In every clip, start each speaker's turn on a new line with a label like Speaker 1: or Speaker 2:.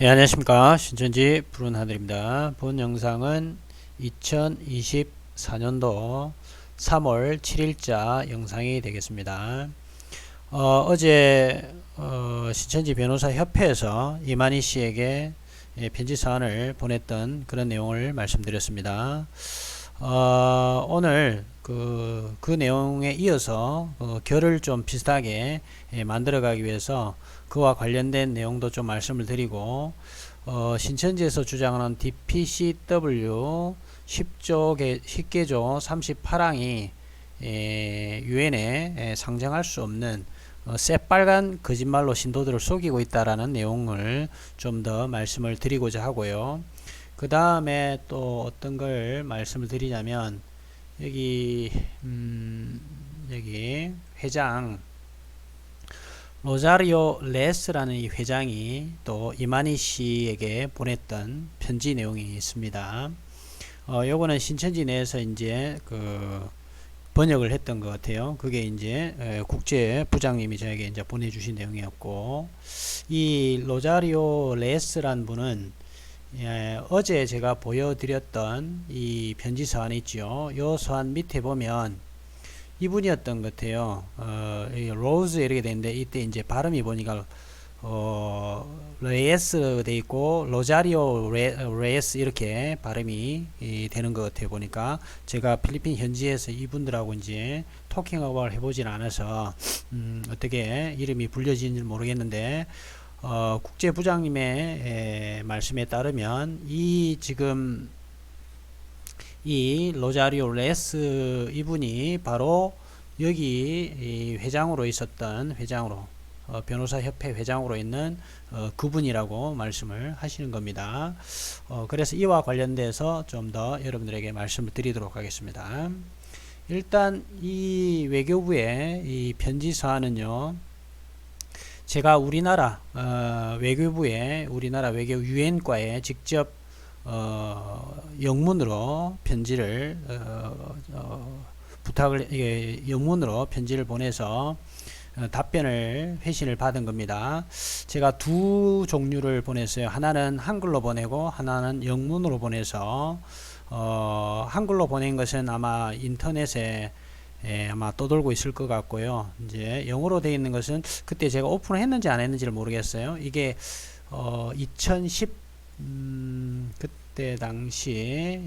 Speaker 1: 네, 안녕하십니까. 신천지 푸른하늘입니다. 본 영상은 2024년도 3월 7일자 영상이 되겠습니다. 어제 신천지 변호사 협회에서 이만희 씨에게 편지 사안을 보냈던 그런 내용을 말씀드렸습니다. 오늘 그 내용에 이어서 결을 좀 비슷하게 만들어 가기 위해서 그와 관련된 내용도 좀 말씀을 드리고 신천지에서 주장하는 DPCW 10개조 38항이 유엔에 상정할 수 없는 새빨간 거짓말로 신도들을 속이고 있다라는 내용을 좀 더 말씀을 드리고자 하고요. 그 다음에 또 어떤 걸 말씀을 드리냐면 여기 회장 로자리오 레스라는 이 회장이 또 이만희 씨에게 보냈던 편지 내용이 있습니다. 요거는 신천지 내에서 이제 번역을 했던 것 같아요. 그게 이제 국제 부장님이 저에게 이제 보내주신 내용이었고, 이 로자리오 레스란 분은 어제 제가 보여드렸던 이 편지 서한 있죠. 요 서한 밑에 보면 이분이었던 것 같아요. 로즈 이렇게 되는데 이때 이제 발음이 보니까 레이스 돼 있고 로자리오 레이스 이렇게 발음이 되는 것 같아요. 보니까 제가 필리핀 현지에서 이분들하고 이제 토킹업을 해보진 않아서 어떻게 이름이 불려지는지 모르겠는데 국제부장님의 말씀에 따르면 지금 이 로자리오 레스 이분이 바로 여기 회장으로 있었던 변호사 협회 회장으로 있는 그분이라고 말씀을 하시는 겁니다. 그래서 이와 관련돼서 좀 더 여러분들에게 말씀을 드리도록 하겠습니다. 일단 이 외교부의 이 편지 사안은요, 제가 우리나라 외교부에 우리나라 외교 유엔과에 직접 영문으로 편지를 영문으로 편지를 보내서 답변을 회신을 받은 겁니다. 제가 두 종류를 보냈어요. 하나는 한글로 보내고 하나는 영문으로 보내서 한글로 보낸 것은 아마 인터넷에 아마 떠돌고 있을 것 같고요. 이제 영어로 되어 있는 것은 그때 제가 오픈을 했는지 안 했는지를 모르겠어요. 이게 2010 그때 당시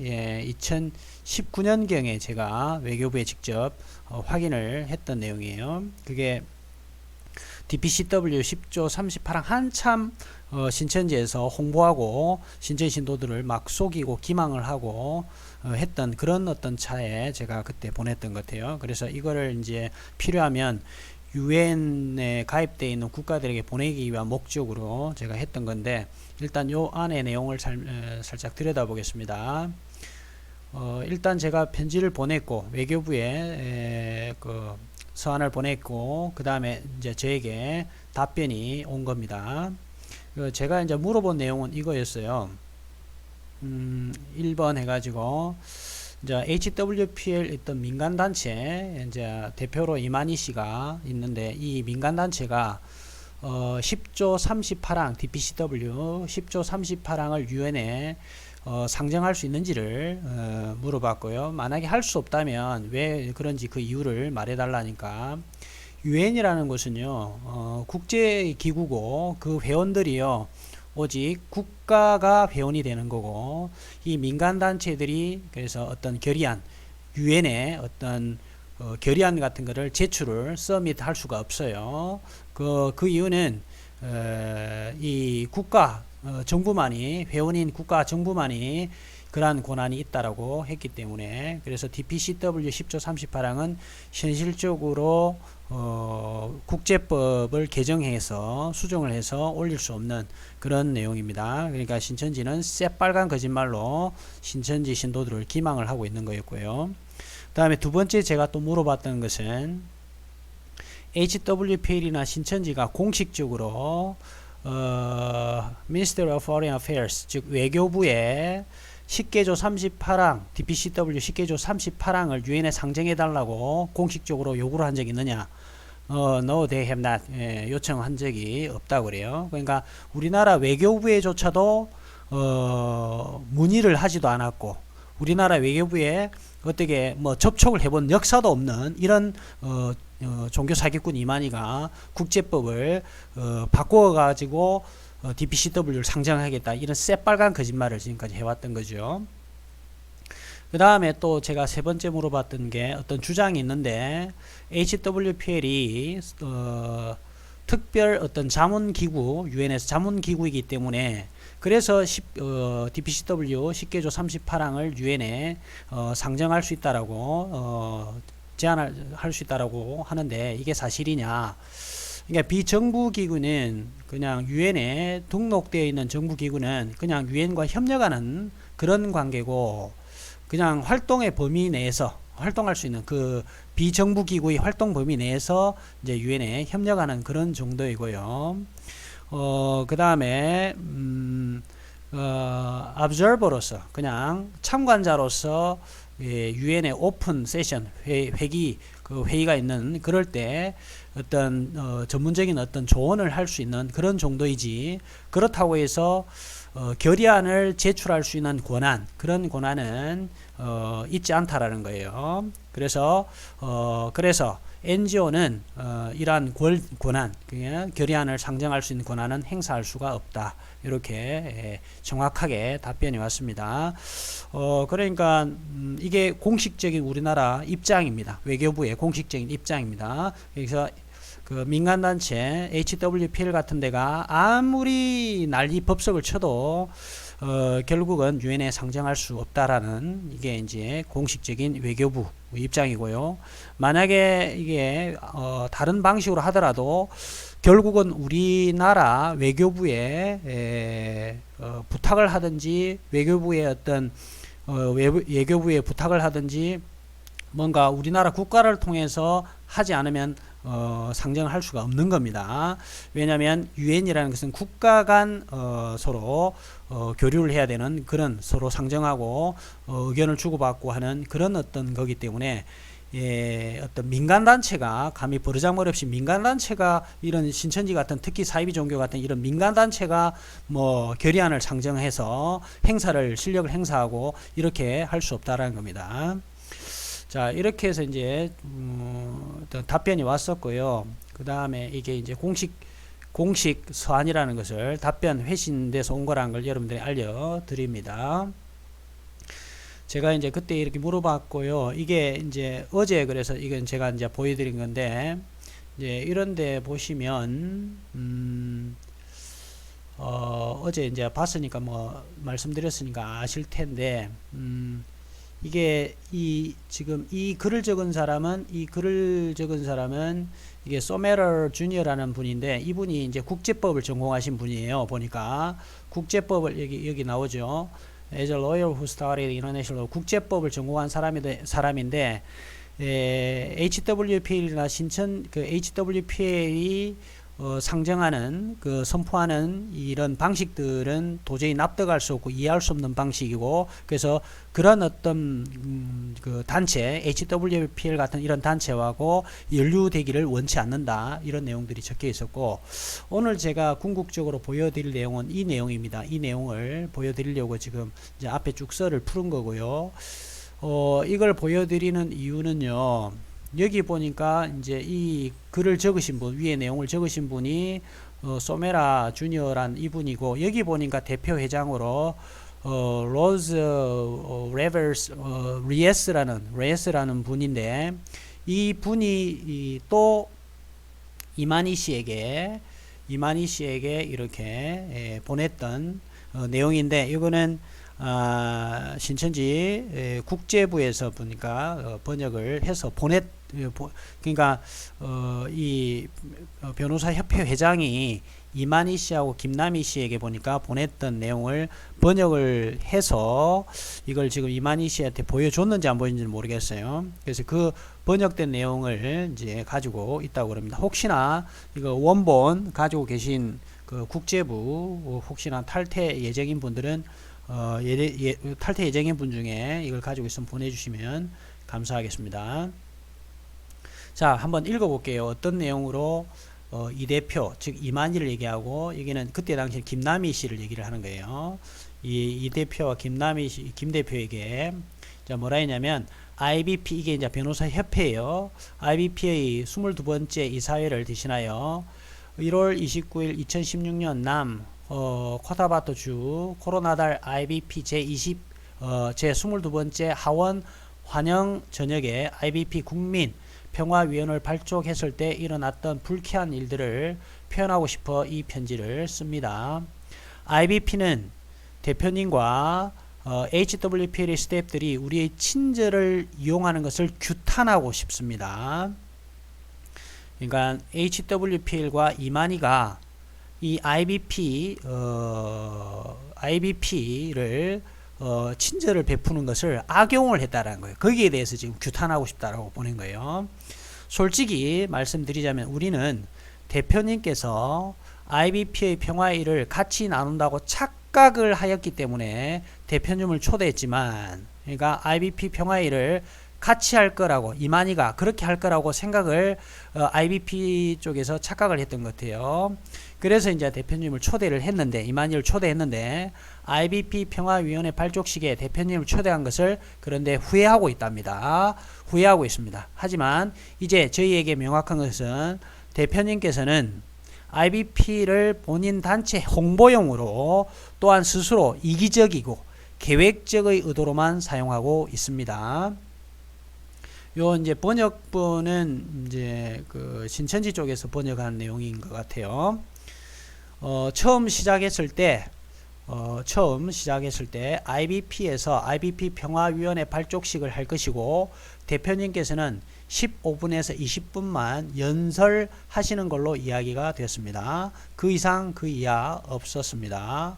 Speaker 1: 2019년경에 제가 외교부에 직접 확인을 했던 내용이에요. 그게 DPCW 10조 38항 한참 신천지에서 홍보하고 신천지 신도들을 막 속이고 기망을 하고 했던 그런 어떤 차에 제가 그때 보냈던 것 같아요. 그래서 이거를 이제 필요하면 유엔에 가입되어 있는 국가들에게 보내기 위한 목적으로 제가 했던 건데, 일단 요 안의 내용을 살짝 들여다보겠습니다. 일단 제가 편지를 보냈고 외교부에 서한을 보냈고 그 다음에 이제 저에게 답변이 온 겁니다. 제가 이제 물어본 내용은 이거였어요. 1번 해가지고 이제 HWPL 있던 민간단체 이제 대표로 이만희 씨가 있는데, 이 민간단체가 10조 38항 DPCW 10조 38항을 유엔에 상정할 수 있는지를 물어봤고요. 만약에 할 수 없다면 왜 그런지 그 이유를 말해달라니까, 유엔이라는 것은요 국제기구고 그 회원들이요 오직 국가가 회원이 되는 거고, 이 민간단체들이 그래서 어떤 결의안, 유엔에 어떤 결의안 같은 거를 제출을 서밋 할 수가 없어요. 그 이유는 이 국가 정부만이, 회원인 국가 정부만이 그러한 권한이 있다라고 했기 때문에, 그래서 DPCW 10조 38항은 현실적으로 국제법을 개정해서 수정을 해서 올릴 수 없는 그런 내용입니다. 그러니까 신천지는 새빨간 거짓말로 신천지 신도들을 기망을 하고 있는 거였고요. 그 다음에 두 번째 제가 또 물어봤던 것은 HWPL이나 신천지가 공식적으로 Ministry of Foreign Affairs, 즉 외교부에 10개조 38항 DPCW 10개조 38항을 유엔에 상정해 달라고 공식적으로 요구를 한 적이 있느냐, No, they have not 요청한 적이 없다고 그래요. 그러니까 우리나라 외교부에조차도 문의를 하지도 않았고 우리나라 외교부에 어떻게 뭐 접촉을 해본 역사도 없는 이런 종교 사기꾼 이만희가 국제법을 바꾸어 가지고 DPCW를 상정하겠다 이런 새빨간 거짓말을 지금까지 해왔던 거죠. 그 다음에 또 제가 세 번째 물어봤던 게 어떤 주장이 있는데 HWPL이 특별 어떤 자문기구 유엔에서 자문기구이기 때문에 그래서 DPCW 10개조 38항을 유엔에 상정할 수 있다라고 제안할 수 있다라고 하는데 이게 사실이냐? 그러니까 비정부기구는 그냥 유엔에 등록되어 있는 정부기구는 그냥 유엔과 협력하는 그런 관계고 그냥 활동의 범위 내에서 활동할 수 있는 그 비정부기구의 활동 범위 내에서 이제 유엔에 협력하는 그런 정도이고요. 그 다음에 observer로서 그냥 참관자로서 유엔의 오픈 세션 회기 그 회의가 있는 그럴 때 어떤 전문적인 어떤 조언을 할 수 있는 그런 정도이지 그렇다고 해서 결의안을 제출할 수 있는 권한 그런 권한은 있지 않다라는 거예요. 그래서 NGO는 이러한 권한, 결의안을 상정할 수 있는 권한은 행사할 수가 없다. 이렇게 정확하게 답변이 왔습니다. 그러니까 이게 공식적인 우리나라 입장입니다. 외교부의 공식적인 입장입니다. 그래서 그 민간단체 HWPL 같은 데가 아무리 난리 법석을 쳐도 결국은 유엔에 상정할 수 없다라는 이게 이제 공식적인 외교부 입장이고요. 만약에 이게 다른 방식으로 하더라도 결국은 우리나라 외교부에 부탁을 하든지 외교부에 어떤 외교부에 부탁을 하든지 뭔가 우리나라 국가를 통해서 하지 않으면 상정할 수가 없는 겁니다. 왜냐하면 유엔이라는 것은 국가 간 서로 교류를 해야 되는 그런 서로 상정하고 의견을 주고받고 하는 그런 어떤 거기 때문에 어떤 민간단체가 감히 버르장머리 없이 민간단체가 이런 신천지 같은 특히 사이비 종교 같은 이런 민간단체가 뭐 결의안을 상정해서 실력을 행사하고 이렇게 할 수 없다라는 겁니다. 자, 이렇게 해서 이제 답변이 왔었고요. 그 다음에 이게 이제 공식 서한이라는 것을 답변 회신돼서 온 거라는 걸 여러분들이 알려드립니다. 제가 이제 그때 이렇게 물어봤고요. 이게 이제 어제 그래서 이건 제가 이제 보여드린 건데 이제 이런데 보시면 어제 이제 봤으니까 뭐 말씀드렸으니까 아실 텐데 이게 지금 이 글을 적은 사람은 이게 소메러 주니어라는 분인데 이분이 이제 국제법을 전공하신 분이에요. 보니까 국제법을 여기 나오죠. As a lawyer who studied international 국제법을 전공한 사람인데 HWPL이나 HWPL이 상정하는 선포하는 이런 방식들은 도저히 납득할 수 없고 이해할 수 없는 방식이고 그래서 그런 어떤 그 단체 HWPL 같은 이런 단체하고 연루되기를 원치 않는다 이런 내용들이 적혀 있었고 오늘 제가 궁극적으로 보여드릴 내용은 이 내용입니다. 이 내용을 보여드리려고 지금 이제 앞에 쭉 썰을 푸른 거고요. 이걸 보여드리는 이유는요. 여기 보니까 이제 이 글을 적으신 분 위에 내용을 적으신 분이 소메라 주니어란 이분이고 여기 보니까 대표 회장으로 로즈 리에스라는 분인데 이 분이 또 이만희 씨에게 이렇게 보냈던 내용인데 이거는 신천지 국제부에서 보니까 번역을 해서 그러니까 이 변호사 협회 회장이 이만희 씨하고 김남희 씨에게 보니까 보냈던 내용을 번역을 해서 이걸 지금 이만희 씨한테 보여줬는지 안 보여줬는지 모르겠어요. 그래서 그 번역된 내용을 이제 가지고 있다고 그럽니다. 혹시나 이거 원본 가지고 계신 그 국제부 혹시나 탈퇴 예정인 분들은 탈퇴 예정인 분 중에 이걸 가지고 있으면 보내주시면 감사하겠습니다. 자, 한번 읽어볼게요. 어떤 내용으로 이 대표, 즉 이만희를 얘기하고 여기는 그때 당시 김남희 씨를 얘기를 하는 거예요. 이 대표와 김남희 씨, 김 대표에게 자 뭐라 했냐면 IBP 이게 이제 변호사 협회예요. IBP의 22번째 이사회를 대신하여 1월 29일 2016년 남 코타바토주 코로나달 IBP 제20 제 22번째 하원 환영 저녁에 IBP 국민 평화위원회를 발족했을 때 일어났던 불쾌한 일들을 표현하고 싶어 이 편지를 씁니다. IBP는 대표님과 HWPL의 스태프들이 우리의 친절을 이용하는 것을 규탄하고 싶습니다. 그러니까 HWPL과 이만희가 이 IBP를 친절을 베푸는 것을 악용을 했다라는 거예요. 거기에 대해서 지금 규탄하고 싶다라고 보낸 거예요. 솔직히 말씀드리자면 우리는 대표님께서 IBP의 평화의 일을 같이 나눈다고 착각을 하였기 때문에 대표님을 초대했지만, 그러니까 IBP 평화의 일을 같이 할 거라고, 이만희가 그렇게 할 거라고 생각을 IBP 쪽에서 착각을 했던 것 같아요. 그래서 이제 대표님을 초대를 했는데, 이만희를 초대했는데 IBP 평화위원회 발족식에 대표님을 초대한 것을 그런데 후회하고 있답니다. 후회하고 있습니다. 하지만 이제 저희에게 명확한 것은 대표님께서는 IBP를 본인 단체 홍보용으로 또한 스스로 이기적이고 계획적의 의도로만 사용하고 있습니다. 요 이제 번역본은 이제 그 신천지 쪽에서 번역한 내용인 것 같아요. 처음 시작했을 때 IBP에서 IBP 평화위원회 발족식을 할 것이고 대표님께서는 15분에서 20분만 연설하시는 걸로 이야기가 되었습니다. 그 이상 그 이하 없었습니다.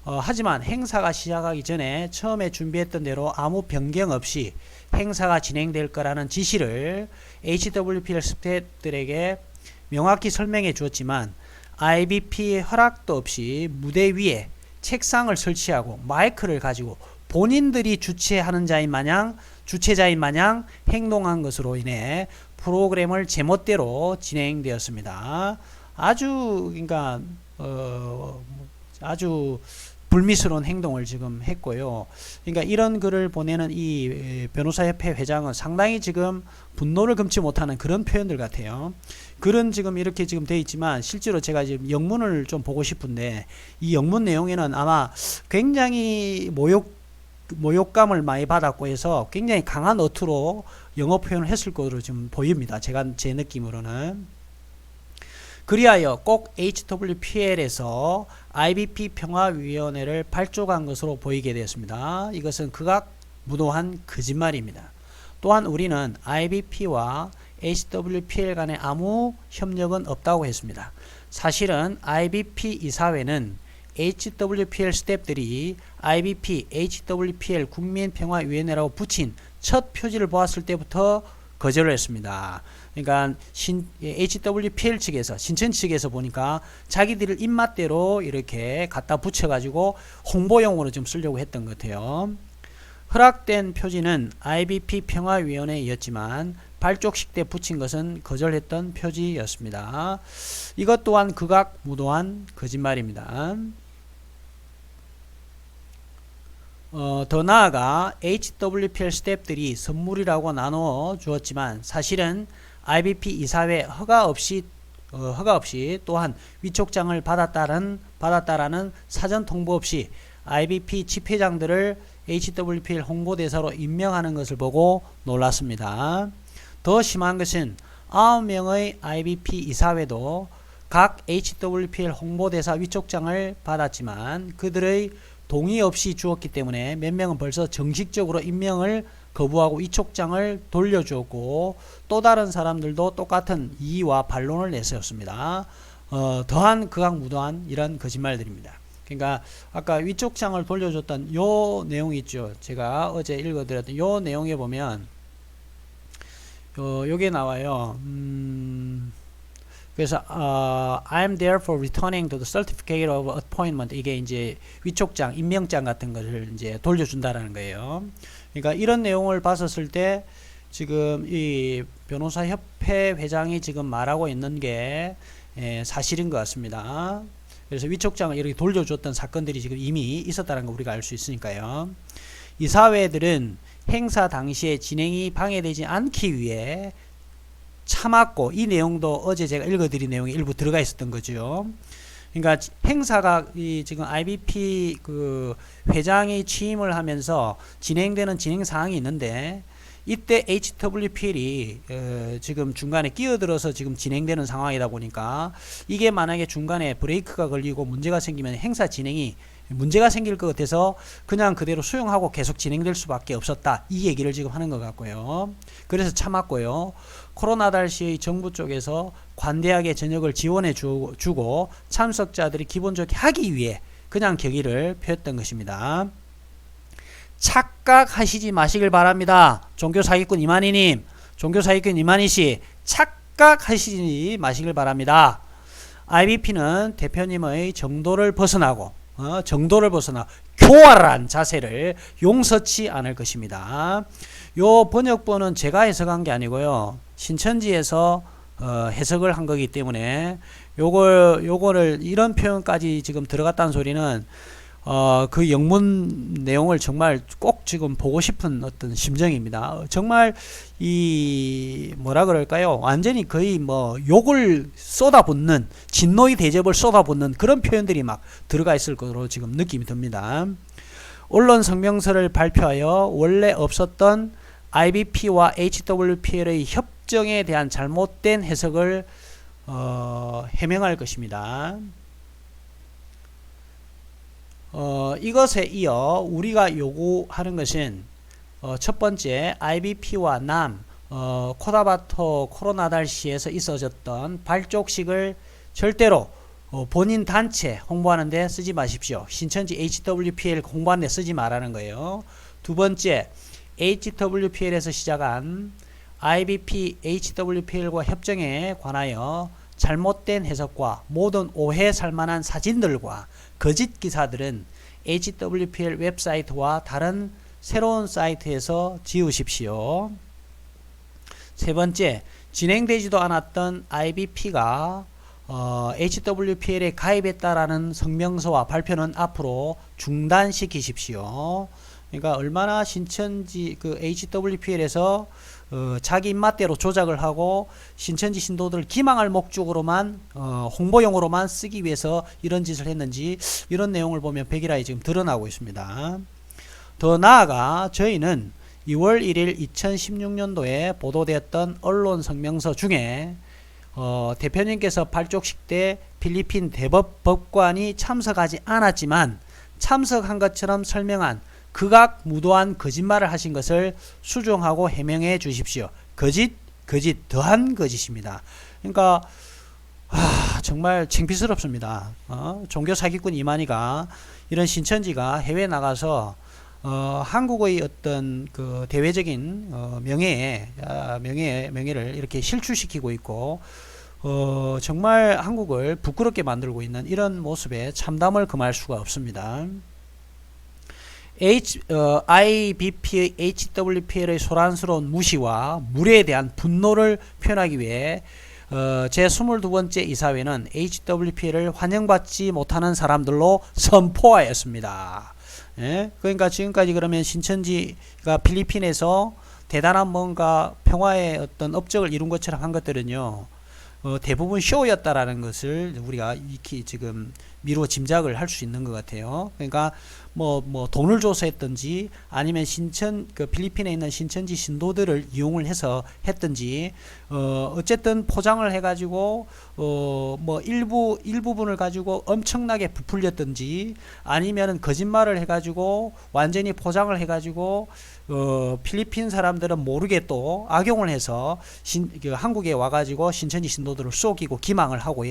Speaker 1: 하지만 행사가 시작하기 전에 처음에 준비했던 대로 아무 변경 없이 행사가 진행될 거라는 지시를 HWPL 스태프들에게 명확히 설명해 주었지만 IBP의 허락도 없이 무대 위에 책상을 설치하고 마이크를 가지고 본인들이 주최자인 마냥 행동한 것으로 인해 프로그램을 제멋대로 진행되었습니다. 그러니까 아주 불미스러운 행동을 지금 했고요. 그러니까 이런 글을 보내는 이 변호사협회 회장은 상당히 지금 분노를 금치 못하는 그런 표현들 같아요. 글은 지금 이렇게 지금 돼 있지만 실제로 제가 지금 영문을 좀 보고 싶은데 이 영문 내용에는 아마 굉장히 모욕감을 많이 받았고 해서 굉장히 강한 어투로 영어 표현을 했을 것으로 지금 보입니다. 제 느낌으로는. 그리하여 꼭 HWPL에서 IBP 평화위원회를 발족한 것으로 보이게 되었습니다. 이것은 극악무도한 거짓말입니다. 또한 우리는 IBP와 HWPL 간에 아무 협력은 없다고 했습니다. 사실은 IBP 이사회는 HWPL 스태프들이 IBP, HWPL 국민평화위원회라고 붙인 첫 표지를 보았을 때부터 거절을 했습니다. 그러니까 HWPL 측에서 신천 측에서 보니까 자기들 입맛대로 이렇게 갖다 붙여가지고 홍보용으로 좀 쓰려고 했던 것 같아요. 허락된 표지는 IBP 평화위원회였지만 발족식 때 붙인 것은 거절했던 표지였습니다. 이것 또한 극악무도한 거짓말입니다. 더 나아가 HWPL 스태프들이 선물이라고 나눠 주었지만 사실은 IBP 이사회 허가 없이 또한 위촉장을 받았다라는 사전 통보 없이 IBP 집회장들을 HWPL 홍보대사로 임명하는 것을 보고 놀랐습니다. 더 심한 것은 9명의 IBP 이사회도 각 HWPL 홍보대사 위촉장을 받았지만 그들의 동의 없이 주었기 때문에 몇 명은 벌써 정식적으로 임명을 거부하고 위촉장을 돌려주었고 또 다른 사람들도 똑같은 이의와 반론을 내세웠습니다. 더한 극악무도한 이런 거짓말들입니다. 그러니까 아까 위촉장을 돌려줬던 요 내용이 있죠. 제가 어제 읽어드렸던 요 내용에 보면 요게 나와요. 그래서 I'm therefore returning to the certificate of appointment. 이게 이제 위촉장, 임명장 같은 것을 이제 돌려준다라는 거예요. 그러니까 이런 내용을 봤었을 때 지금 이 변호사 협회 회장이 지금 말하고 있는 게 사실인 것 같습니다. 그래서 위촉장을 이렇게 돌려줬던 사건들이 지금 이미 있었다는 거 우리가 알 수 있으니까요. 이 사회들은 행사 당시에 진행이 방해되지 않기 위해 참았고, 이 내용도 어제 제가 읽어드린 내용이 일부 들어가 있었던 거죠. 그러니까 행사가 지금 IBP 그 회장이 취임을 하면서 진행되는 진행 사항이 있는데, 이때 HWPL이 지금 중간에 끼어들어서 지금 진행되는 상황이다 보니까, 이게 만약에 중간에 브레이크가 걸리고 문제가 생기면 행사 진행이 문제가 생길 것 같아서 그냥 그대로 수용하고 계속 진행될 수밖에 없었다, 이 얘기를 지금 하는 것 같고요. 그래서 참았고요. 코로나 당시의 정부 쪽에서 관대하게 전역을 지원해 주고 참석자들이 기본적으로 하기 위해 그냥 격의를 표했던 것입니다. 착각하시지 마시길 바랍니다. 종교사기꾼 이만희님, 종교사기꾼 이만희씨, 착각하시지 마시길 바랍니다. IBP는 대표님의 정도를 벗어나 교활한 자세를 용서치 않을 것입니다. 요 번역본은 제가 해석한 게 아니고요, 신천지에서 해석을 한 거기 때문에 요거를 이런 표현까지 지금 들어갔다는 소리는 그 영문 내용을 정말 꼭 지금 보고 싶은 어떤 심정입니다. 정말 이 뭐라 그럴까요? 완전히 거의 뭐 욕을 쏟아붓는, 진노의 대접을 쏟아붓는 그런 표현들이 막 들어가 있을 것으로 지금 느낌이 듭니다. 언론 성명서를 발표하여 원래 없었던 IBP와 HWPL의 협정에 대한 잘못된 해석을 해명할 것입니다. 이것에 이어 우리가 요구하는 것은 첫 번째, IBP와 남 코타바토 코로나 달시에서 있어졌던 발족식을 절대로 본인 단체 홍보하는 데 쓰지 마십시오. 신천지 HWPL 홍보하는 데 쓰지 말라는 거예요. 두 번째, HWPL에서 시작한 IBP HWPL과 협정에 관하여 잘못된 해석과 모든 오해 살만한 사진들과 거짓 기사들은 HWPL 웹사이트와 다른 새로운 사이트에서 지우십시오. 세 번째, 진행되지도 않았던 IBP가 HWPL에 가입했다라는 성명서와 발표는 앞으로 중단시키십시오. 그러니까 얼마나 신천지 그 HWPL에서 자기 입맛대로 조작을 하고 신천지 신도들을 기망할 목적으로만 홍보용으로만 쓰기 위해서 이런 짓을 했는지, 이런 내용을 보면 백일하에 지금 드러나고 있습니다. 더 나아가 저희는 2월 1일 2016년도에 보도되었던 언론 성명서 중에 대표님께서 발족식 때 필리핀 대법 법관이 참석하지 않았지만 참석한 것처럼 설명한 극악무도한 거짓말을 하신 것을 수정하고 해명해 주십시오. 거짓 더한 거짓입니다. 그러니까 정말 창피스럽습니다. 종교 사기꾼 이만희가 이런 신천지가 해외 나가서 한국의 어떤 그 대외적인 명예를 이렇게 실추시키고 있고, 정말 한국을 부끄럽게 만들고 있는 이런 모습에 참담을 금할 수가 없습니다. IBP, HWPL의 소란스러운 무시와 무례에 대한 분노를 표현하기 위해 제 22번째 이사회는 HWPL을 환영받지 못하는 사람들로 선포하였습니다. 예? 그러니까 지금까지 그러면 신천지가 필리핀에서 대단한 뭔가 평화의 어떤 업적을 이룬 것처럼 한 것들은요, 대부분 쇼였다라는 것을 우리가 익히 지금 미루어 짐작을 할 수 있는 것 같아요. 그러니까 뭐 돈을 줘서 했든지, 아니면 그 필리핀에 있는 신천지 신도들을 이용을 해서 했든지, 어쨌든 포장을 해가지고 뭐 일부분을 가지고 엄청나게 부풀렸든지, 아니면은 거짓말을 해가지고 완전히 포장을 해가지고 필리핀 사람들은 모르게 또 악용을 해서 한국에 와가지고 신천지 신도들을 속이고 기망을 하고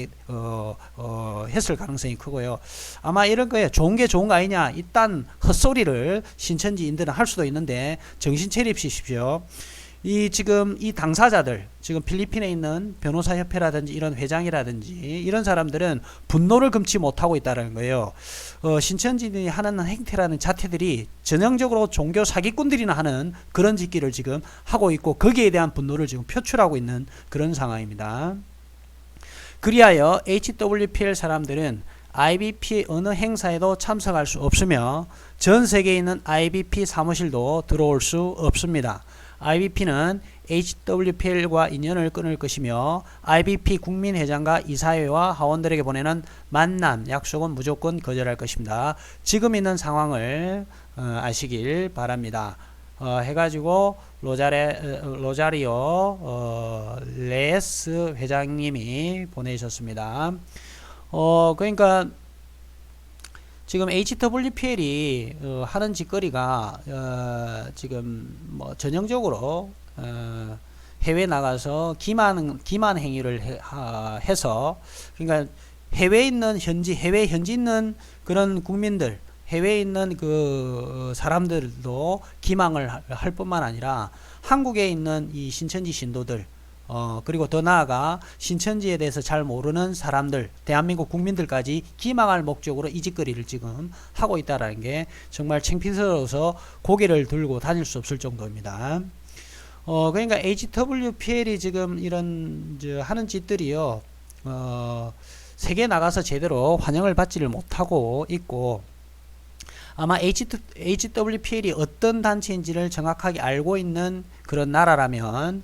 Speaker 1: 했을 가능성이 크고요. 아마 이런 거에 좋은 게 좋은 거 아니냐, 이딴 헛소리를 신천지인들은 할 수도 있는데 정신 차리십시오. 지금 이 당사자들, 지금 필리핀에 있는 변호사 협회라든지 이런 회장이라든지 이런 사람들은 분노를 금치 못하고 있다는 거예요. 신천지들이 하는 행태라는 자태들이 전형적으로 종교 사기꾼들이나 하는 그런 짓기를 지금 하고 있고, 거기에 대한 분노를 지금 표출하고 있는 그런 상황입니다. 그리하여 HWPL 사람들은 IBP 어느 행사에도 참석할 수 없으며 전 세계에 있는 IBP 사무실도 들어올 수 없습니다. IBP는 HWPL과 인연을 끊을 것이며 IBP 국민회장과 이사회와 하원들에게 보내는 만남, 약속은 무조건 거절할 것입니다. 지금 있는 상황을 아시길 바랍니다. 해가지고 로자리오 레스 회장님이 보내셨습니다. 그러니까 지금 HWPL이 하는 짓거리가 지금 뭐 전형적으로 해외 나가서 기만 행위를 해서, 그러니까 해외 현지 있는 그런 국민들, 해외에 있는 그 사람들도 기망을 할 뿐만 아니라 한국에 있는 이 신천지 신도들, 그리고 더 나아가 신천지에 대해서 잘 모르는 사람들, 대한민국 국민들까지 기망할 목적으로 이 짓거리를 지금 하고 있다는 게 정말 창피스러워서 고개를 들고 다닐 수 없을 정도입니다. 그러니까 HWPL이 지금 이런 하는 짓들이요, 세계에 나가서 제대로 환영을 받지를 못하고 있고, 아마 HWPL이 어떤 단체인지를 정확하게 알고 있는 그런 나라라면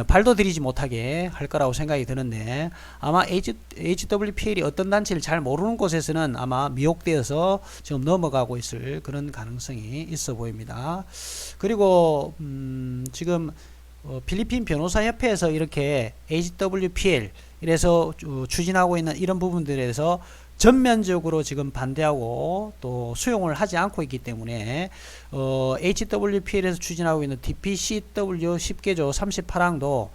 Speaker 1: 발도 들이지 못하게 할 거라고 생각이 드는데, 아마 HWPL이 어떤 단체를 잘 모르는 곳에서는 아마 미혹되어서 지금 넘어가고 있을 그런 가능성이 있어 보입니다. 그리고 지금 필리핀 변호사협회에서 이렇게 HWPL 이래서 추진하고 있는 이런 부분들에 대해서 전면적으로 지금 반대하고 또 수용을 하지 않고 있기 때문에 HWPL에서 추진하고 있는 DPCW 10개조 38항도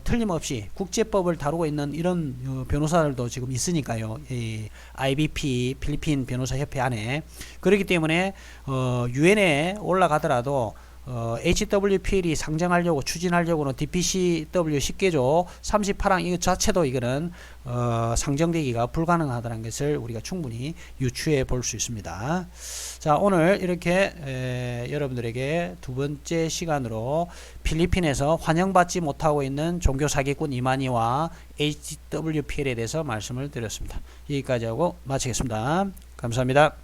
Speaker 1: 틀림없이 국제법을 다루고 있는 이런 변호사들도 지금 있으니까요. 이 IBP 필리핀 변호사협회 안에. 그렇기 때문에 유엔에 올라가더라도 HWPL이 상정하려고 추진하려고는 DPCW 10개조 38항 이것 자체도 이거는 상정되기가 불가능하다는 것을 우리가 충분히 유추해 볼 수 있습니다. 자, 오늘 이렇게 여러분들에게 두 번째 시간으로 필리핀에서 환영받지 못하고 있는 종교 사기꾼 이만희와 HWPL에 대해서 말씀을 드렸습니다. 여기까지 하고 마치겠습니다. 감사합니다.